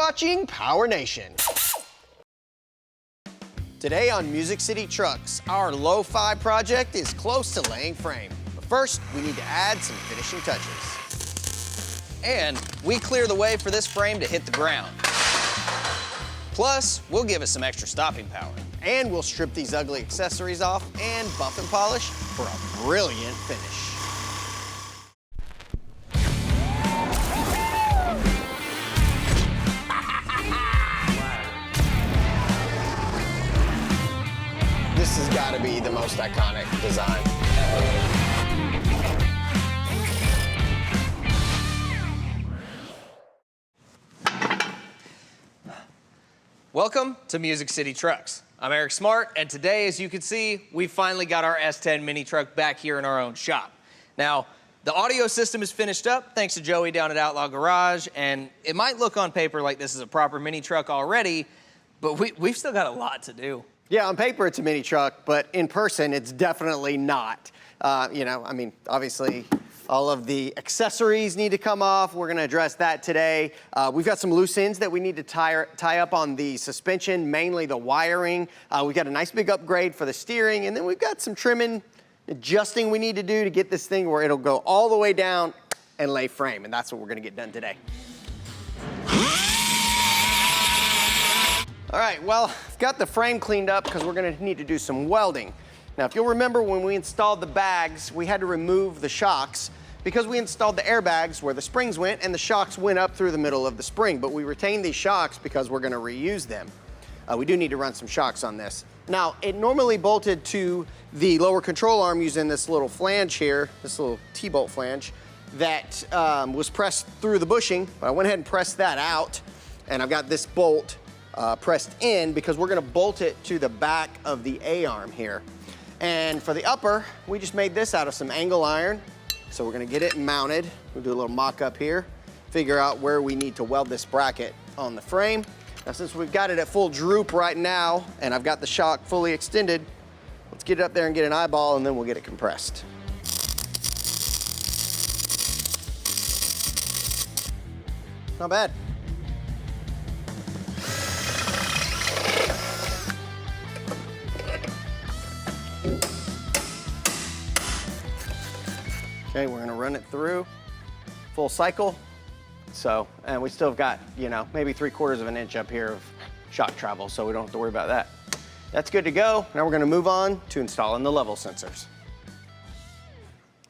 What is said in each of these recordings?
watching PowerNation. Today on Music City Trucks, our lo-fi project is close to laying frame. But first, we need to add some finishing touches. And we clear the way for this frame to hit the ground. Plus, we'll give it some extra stopping power. And we'll strip these ugly accessories off and buff and polish for a brilliant finish. This has got to be the most iconic design ever. Welcome to Music City Trucks. I'm Eric Smart, and today, as you can see, we finally got our S10 mini truck back here in our own shop. Now, the audio system is finished up thanks to Joey down at Outlaw Garage, and it might look on paper like this is a proper mini truck already, but we've still got a lot to do. Yeah, on paper it's a mini truck, but in person it's definitely not. You know, I mean, obviously all of the accessories need to come off. We're gonna address that today. We've got some loose ends that we need to tie up on the suspension, mainly the wiring. We've got a nice big upgrade for the steering, and then we've got some trimming, adjusting we need to do to get this thing where it'll go all the way down and lay frame, and that's what we're gonna get done today. All right, well, I've got the frame cleaned up because we're gonna need to do some welding. Now, if you'll remember when we installed the bags, we had to remove the shocks because we installed the airbags where the springs went and the shocks went up through the middle of the spring, but we retained these shocks because we're gonna reuse them. We do need to run some shocks on this. Now, it normally bolted to the lower control arm using this little flange here, this little T-bolt flange that was pressed through the bushing, but I went ahead and pressed that out, and I've got this bolt pressed in because we're gonna bolt it to the back of the A-arm here. And for the upper, we just made this out of some angle iron. So we're gonna get it mounted. We'll do a little mock-up here, figure out where we need to weld this bracket on the frame. Now, since we've got it at full droop right now, and I've got the shock fully extended, let's get it up there and get an eyeball, and then we'll get it compressed. Not bad. Okay, we're gonna run it through full cycle. So, and we still have got, you know, maybe 3/4 of an inch up here of shock travel, so we don't have to worry about that. That's good to go. Now we're gonna move on to installing the level sensors.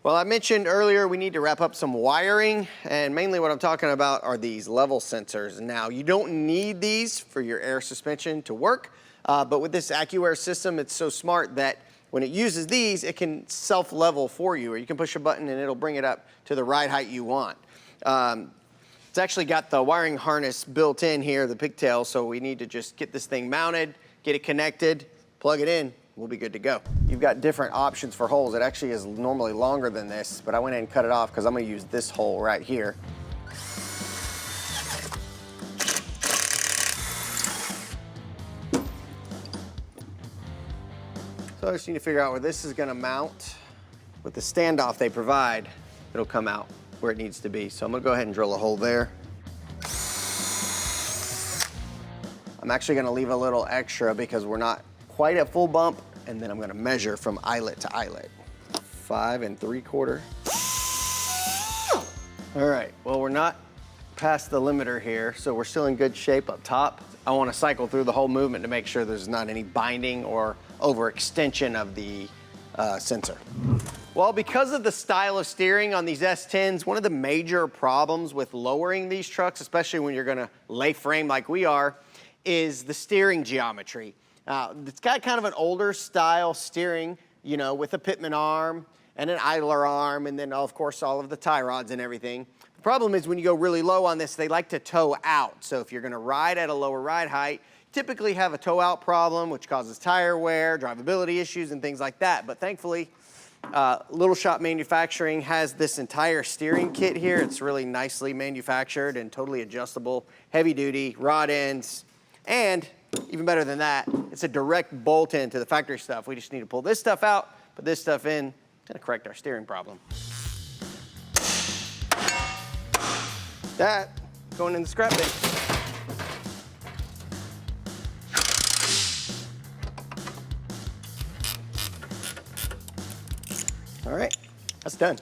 Well, I mentioned earlier we need to wrap up some wiring, and mainly what I'm talking about are these level sensors. Now, you don't need these for your air suspension to work, but with this AccuAir system, it's so smart that when it uses these, it can self-level for you, or you can push a button and it'll bring it up to the right height you want. It's actually got the wiring harness built in here, the pigtail, so we need to just get this thing mounted, get it connected, plug it in, we'll be good to go. You've got different options for holes. It actually is normally longer than this, but I went ahead and cut it off because I'm gonna use this hole right here. So I just need to figure out where this is gonna mount. With the standoff they provide, it'll come out where it needs to be. So I'm gonna go ahead and drill a hole there. I'm actually gonna leave a little extra because we're not quite at full bump, and then I'm gonna measure from eyelet to eyelet. 5 3/4. All right, well, we're not past the limiter here, so we're still in good shape up top. I wanna cycle through the whole movement to make sure there's not any binding or overextension of the sensor. Well, because of the style of steering on these S10s, one of the major problems with lowering these trucks, especially when you're gonna lay frame like we are, is the steering geometry. It's got kind of an older style steering, you know, with a pitman arm and an idler arm, and then of course all of the tie rods and everything. The problem is when you go really low on this, they like to toe out. So if you're gonna ride at a lower ride height, typically have a toe out problem, which causes tire wear, drivability issues, and things like that. But thankfully, Little Shop Manufacturing has this entire steering kit here. It's really nicely manufactured and totally adjustable, heavy duty, rod ends, and even better than that, it's a direct bolt in to the factory stuff. We just need to pull this stuff out, put this stuff in, to correct our steering problem. That going in the scrap bin. All right, that's done.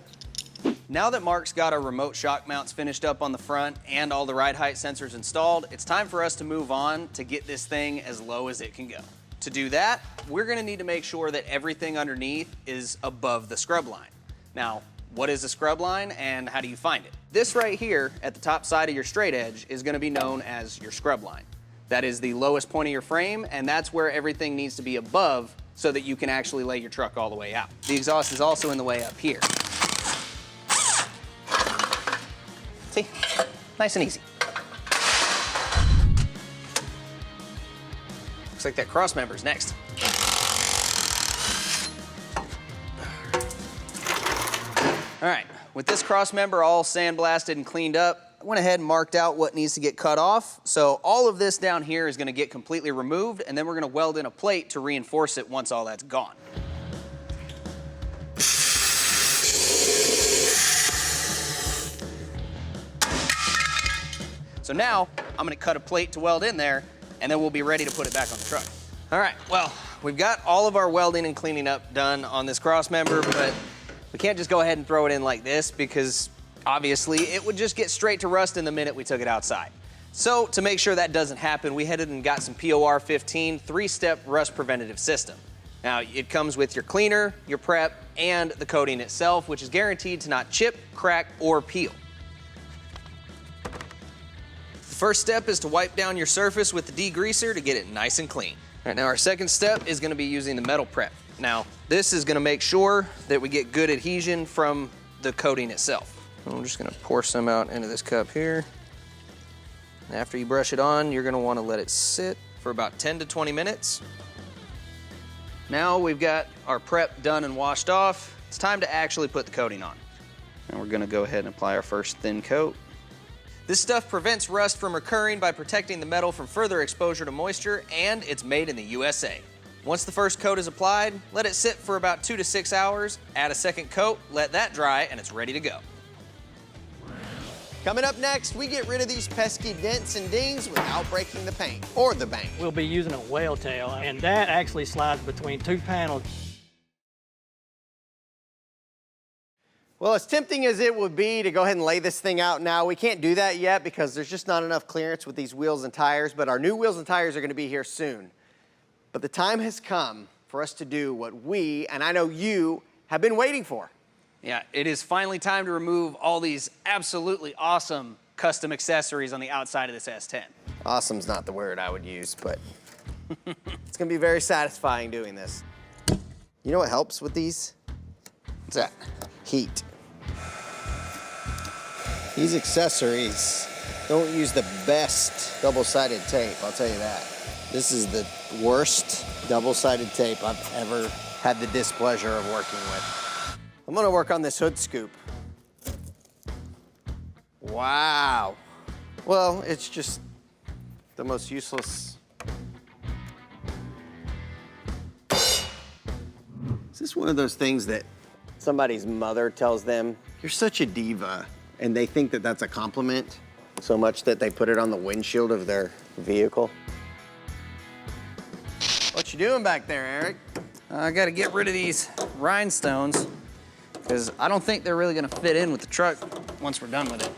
Now that Mark's got our remote shock mounts finished up on the front and all the ride height sensors installed, it's time for us to move on to get this thing as low as it can go. To do that, we're gonna need to make sure that everything underneath is above the scrub line. Now, what is a scrub line and how do you find it? This right here at the top side of your straight edge is gonna be known as your scrub line. That is the lowest point of your frame, and that's where everything needs to be above so that you can actually lay your truck all the way out. The exhaust is also in the way up here. See, nice and easy. Looks like that cross member's next. All right, with this cross member all sandblasted and cleaned up, I went ahead and marked out what needs to get cut off. So all of this down here is gonna get completely removed, and then we're gonna weld in a plate to reinforce it once all that's gone. So now, I'm gonna cut a plate to weld in there, and then we'll be ready to put it back on the truck. All right, well, we've got all of our welding and cleaning up done on this cross member, but we can't just go ahead and throw it in like this because obviously it would just get straight to rust in the minute we took it outside. So to make sure that doesn't happen, we headed and got some P.O.R 15 three-step rust preventative system. Now, it comes with your cleaner, your prep, and the coating itself, which is guaranteed to not chip, crack, or peel. First step is to wipe down your surface with the degreaser to get it nice and clean. All right, now our second step is gonna be using the metal prep. Now, this is gonna make sure that we get good adhesion from the coating itself. I'm just gonna pour some out into this cup here. And after you brush it on, you're gonna wanna let it sit for about 10 to 20 minutes. Now we've got our prep done and washed off. It's time to actually put the coating on. And we're gonna go ahead and apply our first thin coat. This stuff prevents rust from occurring by protecting the metal from further exposure to moisture, and it's made in the USA. Once the first coat is applied, let it sit for about 2 to 6 hours, add a second coat, let that dry, and it's ready to go. Coming up next, we get rid of these pesky dents and dings without breaking the paint or the bank. We'll be using a whale tail, and that actually slides between two panels. Well, as tempting as it would be to go ahead and lay this thing out now, we can't do that yet because there's just not enough clearance with these wheels and tires, but our new wheels and tires are gonna be here soon. But the time has come for us to do what we, and I know you, have been waiting for. Yeah, it is finally time to remove all these absolutely awesome custom accessories on the outside of this S10. Awesome's not the word I would use, but it's gonna be very satisfying doing this. You know what helps with these? What's that? Heat. These accessories don't use the best double-sided tape, I'll tell you that. This is the worst double-sided tape I've ever had the displeasure of working with. I'm gonna work on this hood scoop. Wow. Well, it's just the most useless. Is this one of those things that somebody's mother tells them, "You're such a diva," and they think that that's a compliment so much that they put it on the windshield of their vehicle? What you doing back there, Eric? I gotta get rid of these rhinestones because I don't think they're really gonna fit in with the truck once we're done with it.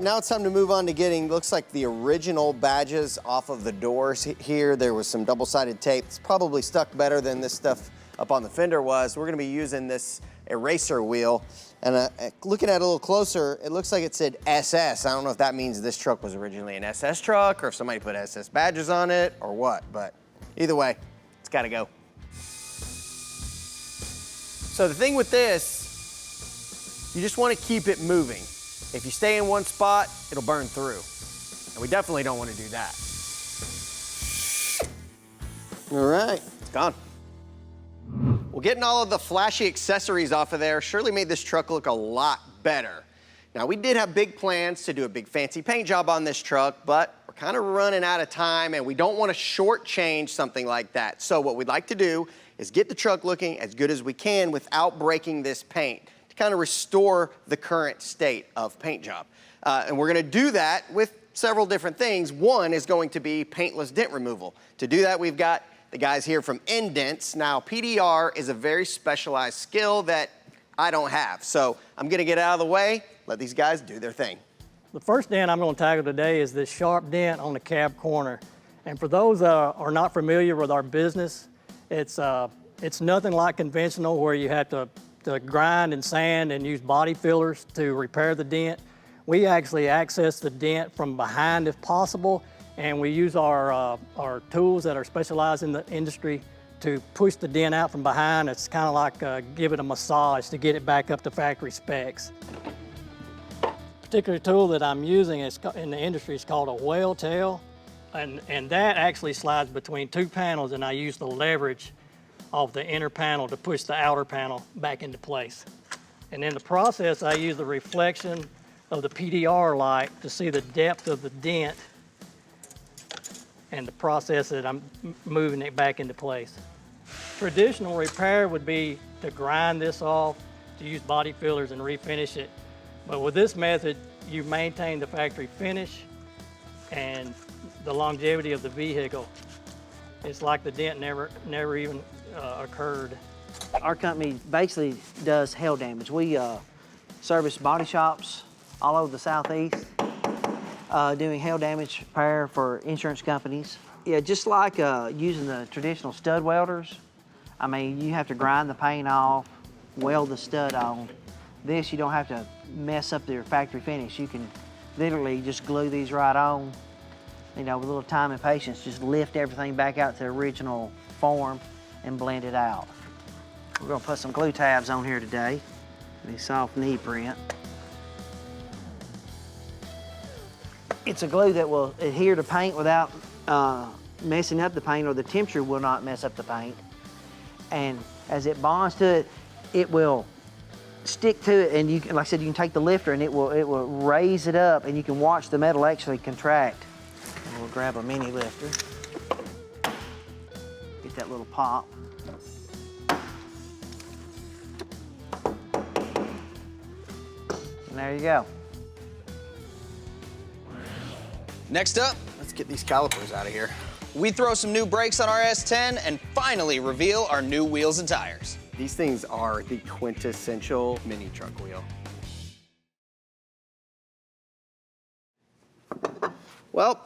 Now it's time to move on to getting, looks like the original badges off of the doors here. There was some double-sided tape. It's probably stuck better than this stuff up on the fender was. We're gonna be using this eraser wheel. And looking at it a little closer, it looks like it said SS. I don't know if that means this truck was originally an SS truck or if somebody put SS badges on it or what, but either way, it's gotta go. So the thing with this, you just wanna keep it moving. If you stay in one spot, it'll burn through. And we definitely don't wanna do that. All right, it's gone. Well, getting all of the flashy accessories off of there surely made this truck look a lot better. Now, we did have big plans to do a big fancy paint job on this truck, but we're kind of running out of time and we don't want to shortchange something like that. So what we'd like to do is get the truck looking as good as we can without breaking this paint to kind of restore the current state of paint job. And we're going to do that with several different things. One is going to be paintless dent removal. To do that, we've got the guys here from Dent. Now, PDR is a very specialized skill that I don't have. So I'm gonna get out of the way, let these guys do their thing. The first dent I'm going to tackle today is this sharp dent on the cab corner. And for those that are not familiar with our business, it's nothing like conventional where you have to grind and sand and use body fillers to repair the dent. We actually access the dent from behind if possible, and we use our tools that are specialized in the industry to push the dent out from behind. It's kind of like give it a massage to get it back up to factory specs. The particular tool that I'm using in the industry is called a whale tail, and that actually slides between two panels, and I use the leverage of the inner panel to push the outer panel back into place. And in the process, I use the reflection of the PDR light to see the depth of the dent and the process that I'm moving it back into place. Traditional repair would be to grind this off, to use body fillers and refinish it. But with this method, you maintain the factory finish and the longevity of the vehicle. It's like the dent never even occurred. Our company basically does hail damage. We service body shops all over the Southeast, doing hail damage repair for insurance companies. Yeah, just like using the traditional stud welders. I mean, you have to grind the paint off, weld the stud on. This, you don't have to mess up your factory finish. You can literally just glue these right on. You know, with a little time and patience, just lift everything back out to the original form and blend it out. We're gonna put some glue tabs on here today, these soft knee print. It's a glue that will adhere to paint without messing up the paint, or the temperature will not mess up the paint. And as it bonds to it, it will stick to it, and you can, like I said, you can take the lifter and it will raise it up, and you can watch the metal actually contract. And we'll grab a mini lifter, get that little pop. And there you go. Next up, Let's get these calipers out of here. we throw some new brakes on our S10 and finally reveal our new wheels and tires. These things are the quintessential mini truck wheel. Well,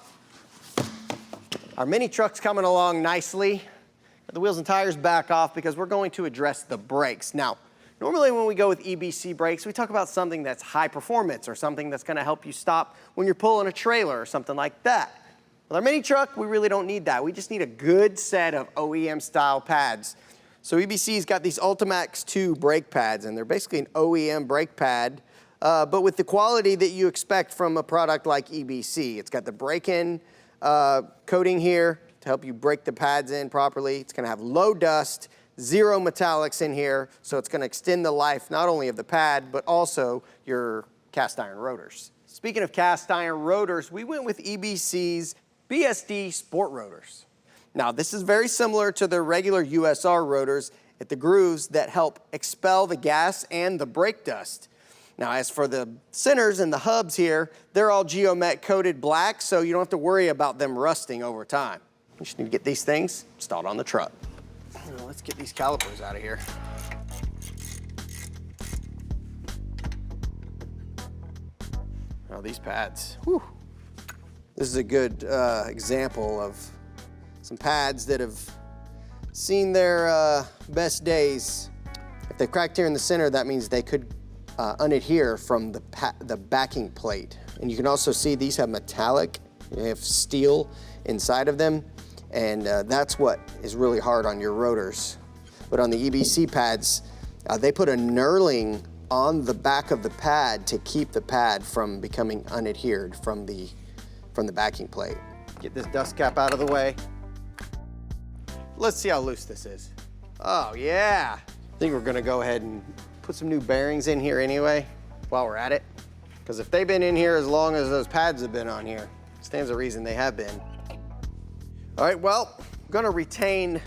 our mini truck's coming along nicely. Got the wheels and tires back off because we're going to address the brakes. Now, normally when we go with EBC brakes, we talk about something that's high performance or something that's gonna help you stop when you're pulling a trailer or something like that. With our mini truck, we really don't need that. We just need a good set of OEM style pads. So EBC's got these Ultimax 2 brake pads, and they're basically an OEM brake pad, but with the quality that you expect from a product like EBC. It's got the break-in coating here to help you break the pads in properly. It's gonna have low dust, zero metallics in here, so it's gonna extend the life not only of the pad, but also your cast iron rotors. Speaking of cast iron rotors, we went with EBC's BSD Sport Rotors. Now, this is very similar to the regular USR rotors at the grooves that help expel the gas and the brake dust. Now, as for the centers and the hubs here, they're all geomet coated black, so you don't have to worry about them rusting over time. You just need to get these things installed on the truck. Now, let's get these calipers out of here. Oh, these pads, whew. This is a good example of some pads that have seen their best days. If they cracked here in the center, that means they could unadhere from the backing plate. And you can also see these have metallic, they have steel inside of them, and that's what is really hard on your rotors. But on the EBC pads, they put a knurling on the back of the pad to keep the pad from becoming unadhered from the backing plate. Get this dust cap out of the way. Let's see how loose this is. Oh yeah. I think we're gonna go ahead and put some new bearings in here anyway while we're at it. Because if they've been in here as long as those pads have been on here, stands a reason they have been. All right, well, I'm gonna retain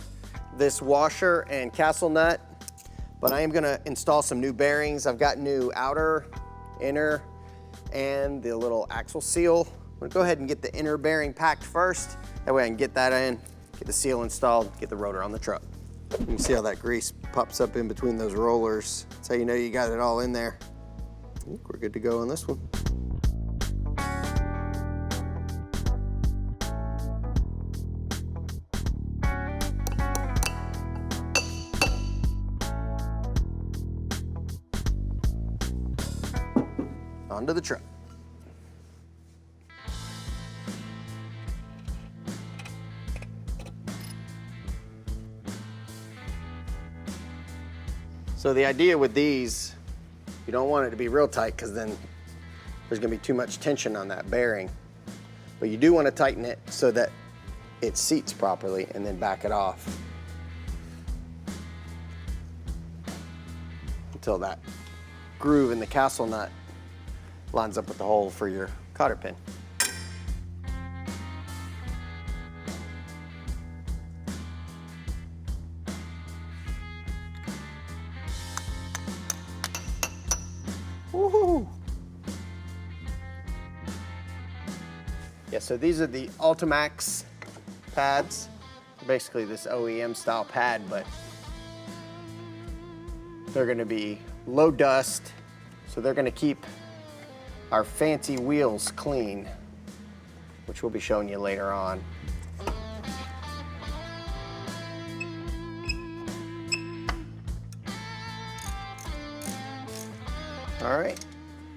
this washer and castle nut, but I am gonna install some new bearings. I've got new outer, inner, and the little axle seal. I'm gonna go ahead and get the inner bearing packed first. That way I can get that in, get the seal installed, get the rotor on the truck. You can see how that grease pops up in between those rollers. That's how you know you got it all in there. I think we're good to go on this one. Onto the truck. So the idea with these, you don't want it to be real tight because then there's gonna be too much tension on that bearing. But you do want to tighten it so that it seats properly and then back it off until that groove in the castle nut lines up with the hole for your cotter pin. Woohoo! Yeah, so these are the Ultimax pads. Basically this OEM style pad, but they're gonna be low dust, so they're gonna keep our fancy wheels clean, which we'll be showing you later on. All right,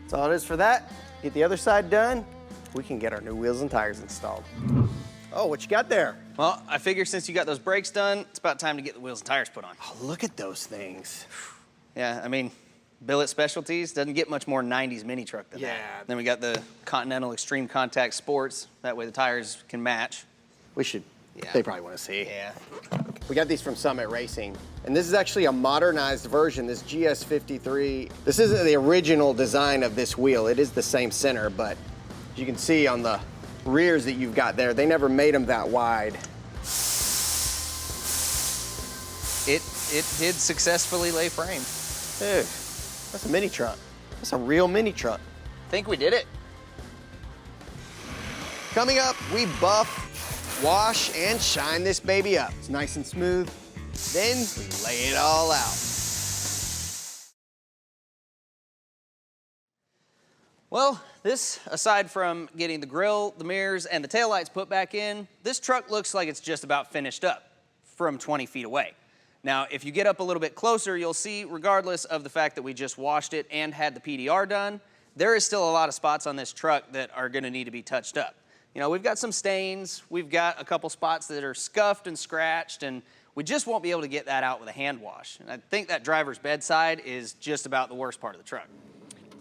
that's all it is for that. Get the other side done, we can get our new wheels and tires installed. Oh, what you got there? Well, I figure since you got those brakes done, it's about time to get the wheels and tires put on. Oh, look at those things. Yeah, I mean, Billet Specialties doesn't get much more 90s mini truck than that. Yeah. Then we got the Continental ExtremeContact Sports. That way the tires can match. We should, Yeah. they probably want to see. Yeah. We got these from Summit Racing, and this is actually a modernized version, this GS53. This isn't the original design of this wheel. It is the same center, but as you can see on the rears that you've got there, they never made them that wide. It did successfully lay frame. Dude, that's a mini truck. That's a real mini truck. Think we did it. Coming up, we buff, wash, and shine this baby up. It's nice and smooth. Then we lay it all out. Well, this, aside from getting the grille, the mirrors, and the taillights put back in, this truck looks like it's just about finished up from 20 feet away. Now, if you get up a little bit closer, you'll see, regardless of the fact that we just washed it and had the PDR done, there is still a lot of spots on this truck that are gonna need to be touched up. You know, we've got some stains, we've got a couple spots that are scuffed and scratched, and we just won't be able to get that out with a hand wash. And I think that driver's bedside is just about the worst part of the truck.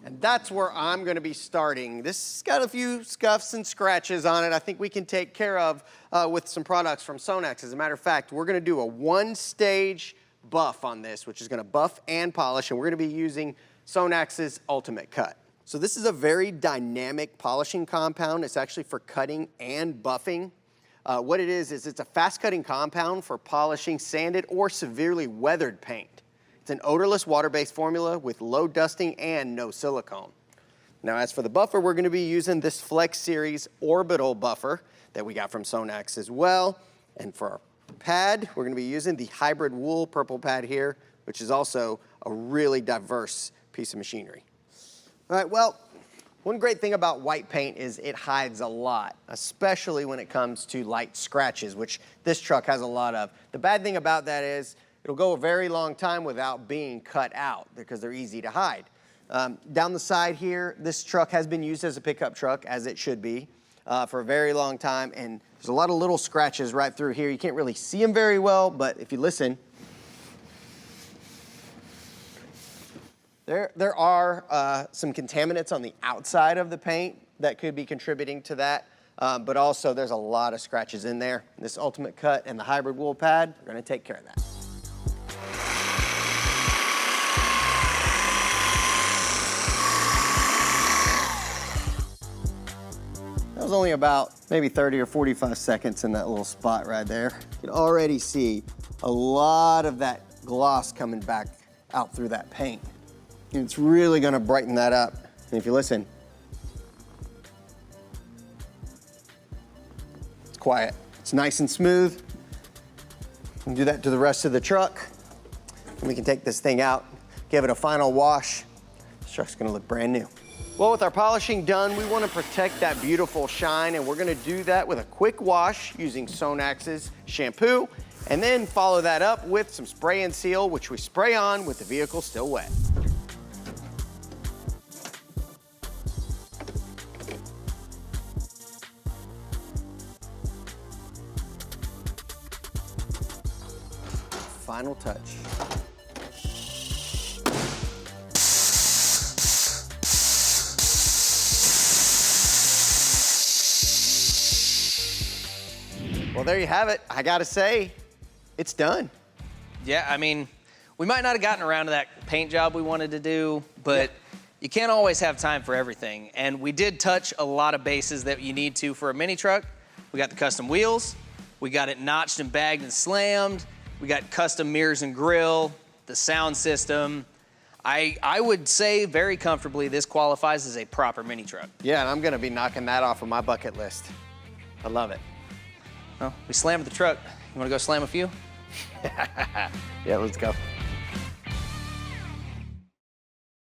And that's where I'm gonna be starting. This has got a few scuffs and scratches on it. I think we can take care of with some products from Sonax. As a matter of fact, we're gonna do a one-stage buff on this, which is gonna buff and polish, and we're gonna be using Sonax's Ultimate Cut. So this is a very dynamic polishing compound. It's actually for cutting and buffing. What it is it's a fast-cutting compound for polishing sanded or severely weathered paint. It's an odorless water-based formula with low dusting and no silicone. Now, as for the buffer, we're gonna be using this Flex Series Orbital buffer that we got from Sonax as well. And for our pad, we're gonna be using the hybrid wool purple pad here, which is also a really diverse piece of machinery. All right, well, one great thing about white paint is it hides a lot, especially when it comes to light scratches, which this truck has a lot of. The bad thing about that is it'll go a very long time without being cut out because they're easy to hide. Down the side here, this truck has been used as a pickup truck, as it should be, for a very long time, and there's a lot of little scratches right through here. You can't really see them very well, but if you listen, there are some contaminants on the outside of the paint that could be contributing to that, but also there's a lot of scratches in there. This Ultimate Cut and the hybrid wool pad are gonna take care of that. That was only about maybe 30 or 45 seconds in that little spot right there. You can already see a lot of that gloss coming back out through that paint. And it's really gonna brighten that up. And if you listen, it's quiet. It's nice and smooth. And do that to the rest of the truck. And we can take this thing out, give it a final wash. This truck's gonna look brand new. Well, with our polishing done, we wanna protect that beautiful shine, and we're gonna do that with a quick wash using Sonax's Shampoo, and then follow that up with some spray and seal, which we spray on with the vehicle still wet. Final touch. Well, there you have it. I gotta say, it's done. Yeah, I mean, we might not have gotten around to that paint job we wanted to do, but you can't always have time for everything. And we did touch a lot of bases that you need to for a mini truck. We got the custom wheels, we got it notched and bagged and slammed, we got custom mirrors and grille, the sound system. I would say very comfortably this qualifies as a proper mini truck. Yeah, and I'm gonna be knocking that off of my bucket list. I love it. Well, we slammed the truck. You wanna go slam a few? Yeah, let's go.